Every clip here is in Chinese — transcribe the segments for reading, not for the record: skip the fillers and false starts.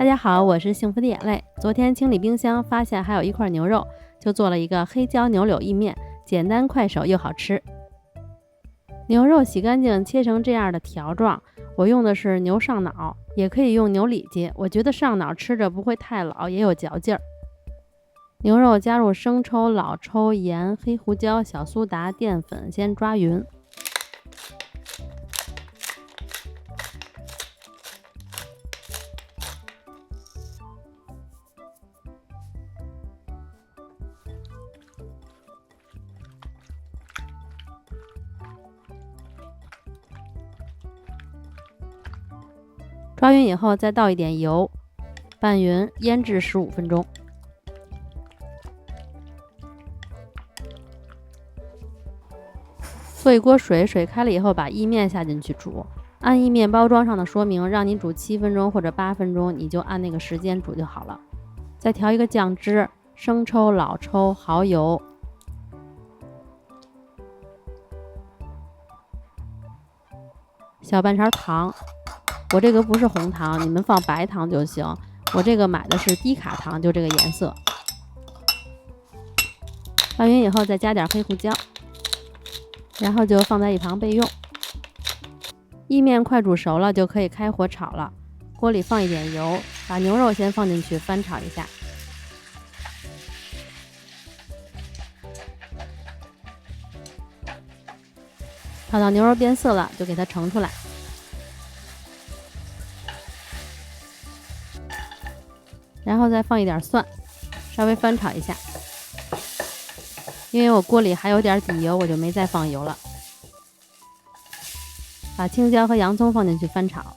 大家好，我是幸福的眼泪。昨天清理冰箱，发现还有一块牛肉，就做了一个黑椒牛柳意面，简单快手又好吃。牛肉洗干净，切成这样的条状。我用的是牛上脑，也可以用牛里脊，我觉得上脑吃着不会太老，也有嚼劲儿。牛肉加入生抽、老抽、盐、黑胡椒、小苏打、淀粉，先抓匀。抓匀以后，再倒一点油，拌匀，腌制15分钟。做一锅水，水开了以后，把意面下进去煮。按意面包装上的说明，让你煮7分钟或者8分钟，你就按那个时间煮就好了。再调一个酱汁，生抽、老抽、蚝油。小半勺糖，我这个不是红糖，你们放白糖就行。我这个买的是低卡糖，就这个颜色。拌匀以后再加点黑胡椒，然后就放在一旁备用。意面快煮熟了，就可以开火炒了。锅里放一点油，把牛肉先放进去翻炒一下。炒到牛肉变色了，就给它盛出来。然后再放一点蒜，稍微翻炒一下。因为我锅里还有点底油，我就没再放油了。把青椒和洋葱放进去翻炒。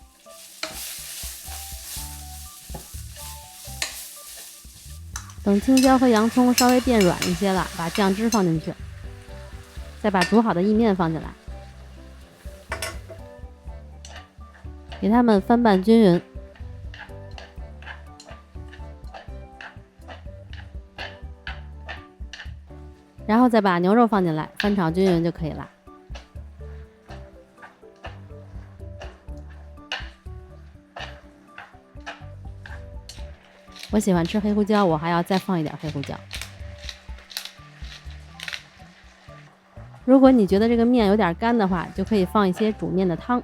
等青椒和洋葱稍微变软一些了，把酱汁放进去，再把煮好的意面放进来，给它们翻拌均匀。然后再把牛肉放进来，翻炒均匀就可以了。我喜欢吃黑胡椒，我还要再放一点黑胡椒。如果你觉得这个面有点干的话，就可以放一些煮面的汤。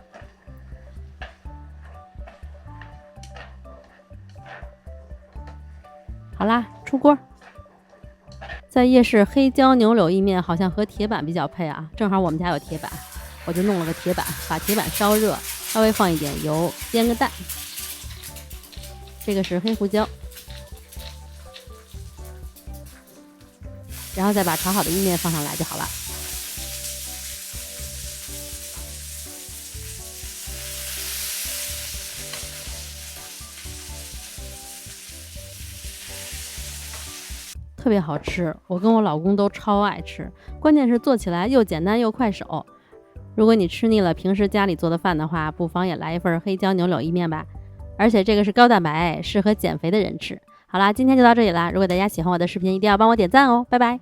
好啦，出锅。在夜市黑椒牛柳意面好像和铁板比较配啊，正好我们家有铁板，我就弄了个铁板，把铁板烧热，稍微放一点油，煎个蛋。这个是黑胡椒，然后再把炒好的意面放上来就好了。特别好吃，我跟我老公都超爱吃，关键是做起来又简单又快手。如果你吃腻了平时家里做的饭的话，不妨也来一份黑椒牛柳意面吧。而且这个是高蛋白，适合减肥的人吃。好啦，今天就到这里啦，如果大家喜欢我的视频，一定要帮我点赞哦，拜拜。